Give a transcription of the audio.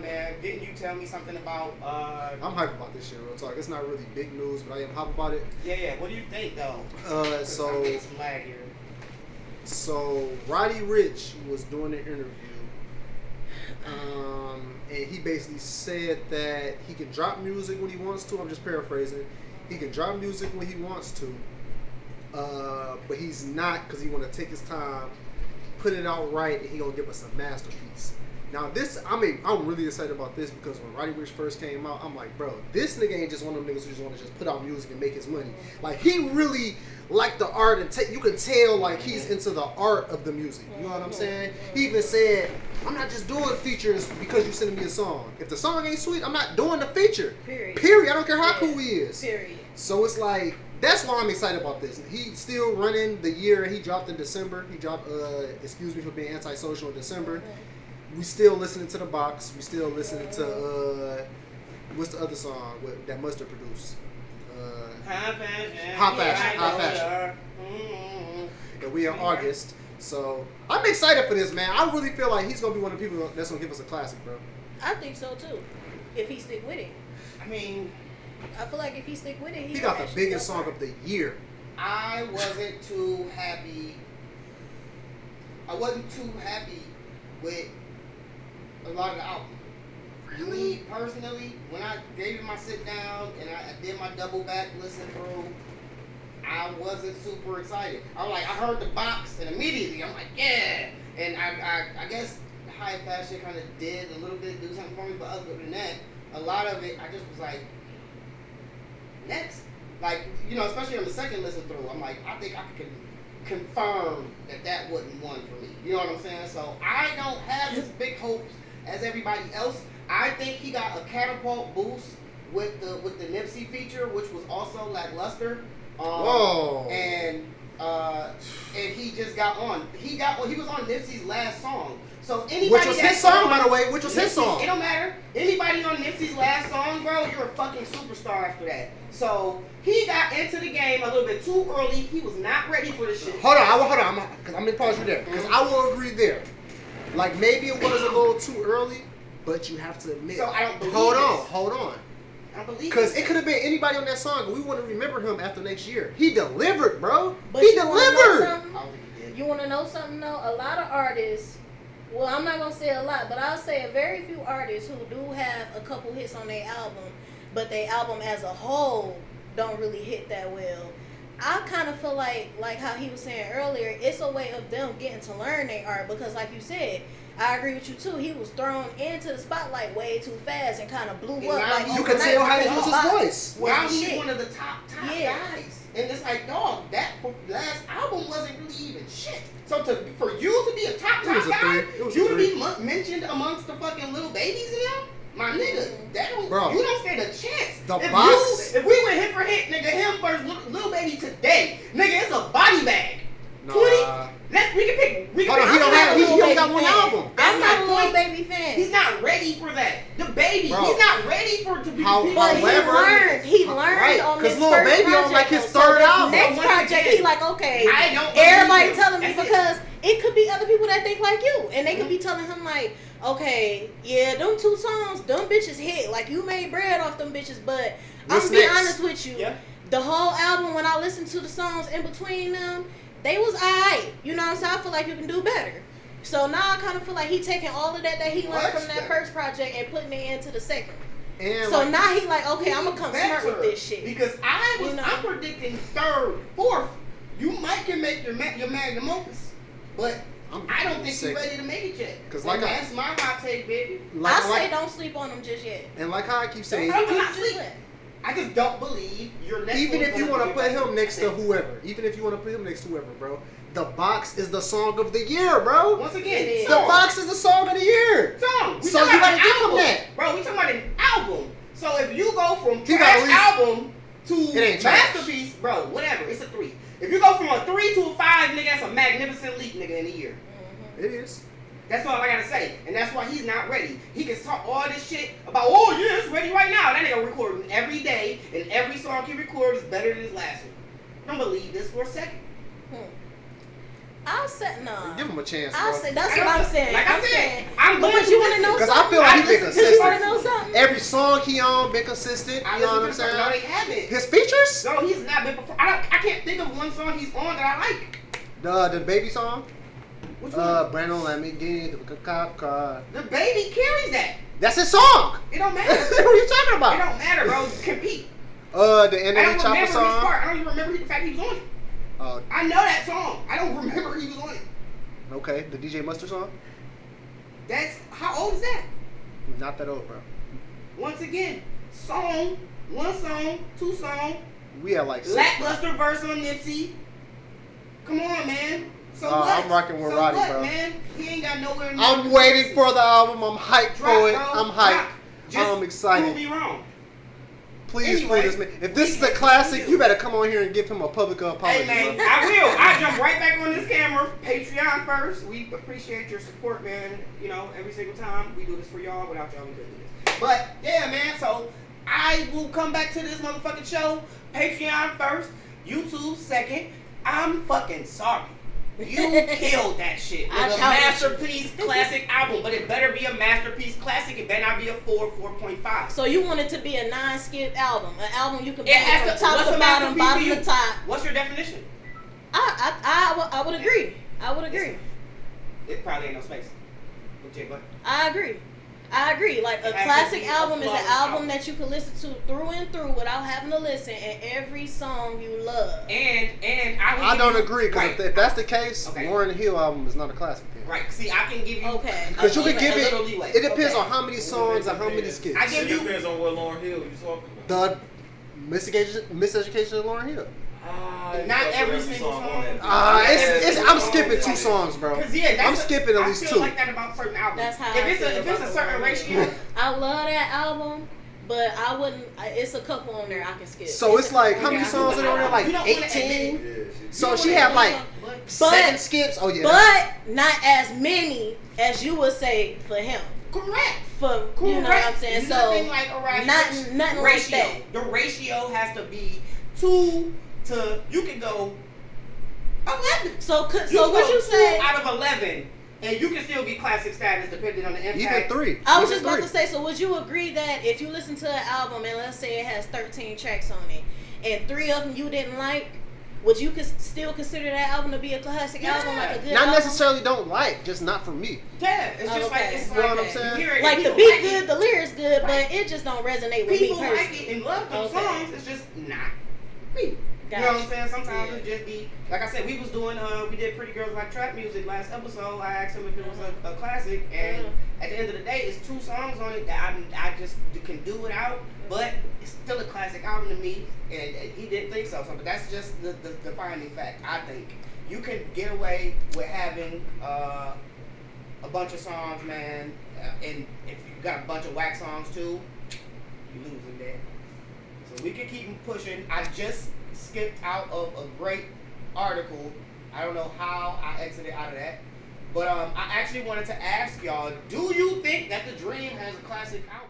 Man, didn't you tell me something about I'm hyped about this shit, real talk. It's not really big news, but I am hyped about it. yeah. What do you think though? So I'm getting some lag here. So Roddy Ricch was doing an interview, and he basically said that he can drop music when he wants to. I'm just paraphrasing. He can drop music when he wants to, but he's not, because he want to take his time, put it out right, and he gonna give us a masterpiece. Now this, I'm really excited about this because when Roddy Ricch first came out, I'm like, bro, this nigga ain't just one of them niggas who just want to just put out music and make his money. Like, he really like the art, and you can tell like he's into the art of the music. You know what I'm saying? He even said, I'm not just doing features because you sending me a song. If the song ain't sweet, I'm not doing the feature. Period. I don't care how cool he is. Period. So it's like, that's why I'm excited about this. He's still running the year. He dropped in December. He dropped Excuse Me for Being Antisocial in December. We still listening to The Box. We still listening to what's the other song that Mustard produced? Hot Fashion. And we in August. So I'm excited for this, man. I really feel like he's gonna be one of the people that's gonna give us a classic, bro. I think so too. If he stick with it. I mean, I feel like if he stick with it, he got the biggest song of the year. I wasn't too happy. With a lot of the album. Really? Me personally, when I gave it my sit down and I did my double back listen through, I wasn't super excited. I heard The Box and immediately I'm like, yeah. And I guess the high fashion kind of did a little bit do something for me, but other than that, a lot of it I just was like, next. Like, especially on the second listen through, I'm like, I think I can confirm that wasn't one for me. You know what I'm saying? So I don't have as big hopes as everybody else. I think he got a catapult boost with the Nipsey feature, which was also lackluster. Whoa! And he just got on. He was on Nipsey's last song. So anybody, which was his song, by the way. Which was his song. It don't matter. Anybody on Nipsey's last song, bro, you're a fucking superstar after that. So he got into the game a little bit too early. He was not ready for this shit. Hold on. I'm gonna pause you there because I will agree there. Like, maybe it was a little too early, but you have to admit. So I don't believe Hold this. on. I don't believe because this. it could have been anybody on that song, but we wouldn't remember him after next year. He delivered, bro. But he you delivered. You want to know something though? A lot of artists. Well, I'm not gonna say a lot, but I'll say a very few artists who do have a couple hits on their album, but their album as a whole don't really hit that well. I kind of feel like how he was saying earlier, it's a way of them getting to learn their art because, like you said, I agree with you too. He was thrown into the spotlight way too fast and kind of blew up. Like you can tell how he was his voice. Now he's one of the top guys, and it's like, dog, that last album wasn't really even shit. So for you to be a top guy, you to be mentioned amongst the fucking little babies in them. My nigga, you don't stand a chance. If we went hit for hit, nigga, him versus Lil Baby today, nigga, it's a body bag. Nah. 20. We can pick. He only got one album. I'm not a Lil Baby fan. He's not ready for that. The baby, he's not ready for it to be. But he learned on this Lil first Baby project. on like his third album. Next project, he like, okay. Everybody telling me because it could be other people that think like you, and they could be telling him like, okay, yeah, them 2 songs, them bitches hit. Like, you made bread off them bitches, but I'm gonna be honest with you. Yeah. The whole album, when I listened to the songs in between them, they was alright. You know what I'm saying? I feel like you can do better. So now I kind of feel like he taking all of that he learned from that first project and putting it into the second. And so now he like, okay, I'm gonna come smart with this shit. Because I'm predicting 3rd, 4th. You might can make your magnum opus, but I don't think you're ready to make it yet. Because that's my hot take, baby. I say don't sleep on him just yet. And like how I keep saying, I just don't believe your next. Even if you want to put him next to whoever, bro, The Box is the song of the year, bro. Once again, The Box is the song of the year. So you gotta give him that, bro. We talking about an album. So if you go from trash album to masterpiece, bro, whatever, it's a 3. If you go from a 3 to a 5, nigga, that's a magnificent leap, nigga, in a year. It is. That's all I gotta say. And that's why he's not ready. He can talk all this shit about, oh yeah, it's ready right now. That nigga recording every day, and every song he records is better than his last one. Don't believe this for a second. I'll say no. Give him a chance, bro. I'll say that's what I'm saying. Like I said, I'm going but to you want to listen. know Because something? I feel like he been listen to- You want to know consistent. something? Every song he on been consistent. I You know what I'm listen to- No, saying? they haven't. His features? No, he's not been before. I can't think of one song he's on that I like. The baby song. Which one? Brandon, let me get the cop car. The baby carries that. That's his song. It don't matter. What are you talking It about? don't matter, bro. Compete. The end I of don't the chopper remember his song. part. I don't even remember the fact he was on it. I know that song. I don't remember he was on it. Okay, the DJ Mustard song. That's how old is that? Not that old, bro. Once again, one song, two song, We had like 6. lackluster verse on Nipsey. Come on, man. So what? I'm rocking with so Roddy, what, bro. Man? He ain't got nowhere near. I'm waiting for the album. I'm hyped Drop, for it. bro. I'm hyped. Drop. Just I'm excited. Prove me wrong. Please, Anyway, please, man. If this is a classic, you better come on here and give him a public apology. Hey man, bro. I will. I jump right back on this camera. Patreon first. We appreciate your support, man. You know, every single time we do this for y'all. Without y'all, we couldn't do this. But yeah, man. So I will come back to this motherfucking show. Patreon first, YouTube second. I'm fucking sorry. You killed that shit. I It's a counted masterpiece classic album, but it better be a masterpiece classic. It better not be a 4.5. So you want it to be a non-skip album, an album you can It play has from to- top what's to a bottom, masterpiece bottom to to you? top. What's your definition? I would agree. I would agree. It probably ain't no space. With J Buck. I agree. Like a It has to classic be a album is an flawless album album. that you can listen to through and through without having to listen, and every song you love. And I would I give don't you- agree because right. if that's the case, Okay. Lauryn Hill album is not a classic. Then. Right. See, I can give you. Okay. Because you can Okay. give a it. little leeway. It depends Okay. on how many songs and how many skips. I give It you. depends on what Lauryn Hill you talking about. The miseducation of Lauryn Hill. Not every single song. I'm skipping 2 songs, bro. Cause yeah, that's I'm skipping at least I 2. feel like that about certain albums. That's how if I it's feel a about certain Lauryn ratio. I love that album, but I wouldn't. It's a couple on there I can skip. So it's like, how okay, many I songs can- are there? Like You don't wanna 18? So You she wanna had like but 7 skips. Oh yeah. But not as many as you would say for him. correct. For you know what I'm saying. Nothing So like a Roddy nothing Ricch like ratio. that. The ratio has to be 2 to. You can go 11. So You would go you 2 say? out of 11, and you can still get classic status depending on the impact. Even 3. I was Even just about 3. to say. So would you agree that if you listen to an album and let's say it has 13 tracks on it, and 3 of them you didn't like, would you still consider that album to be a classic Yeah. album, like a good Not album? necessarily don't like, just not for me. Yeah, it's just like Okay. it's You know like what I'm saying? you hear it, Like the people beat like good, it. the lyrics good, Right. but it just don't resonate with me People personally. like it and love them Okay. songs. It's just not me. Gotcha. You know what I'm saying? Sometimes Yeah. it just be like I said. We was doing we did Pretty Girls Like Trap Music last episode. I asked him if it was a classic, and at the end of the day, it's 2 songs on it that I just can do without. But it's still a classic album to me, and he didn't think so. But that's just the defining fact. I think you can get away with having a bunch of songs, man, and if you got a bunch of whack songs too, you losing there. So we can keep pushing. I just skipped out of a great article. I don't know how I exited out of that. But I actually wanted to ask y'all, do you think that The Dream has a classic album?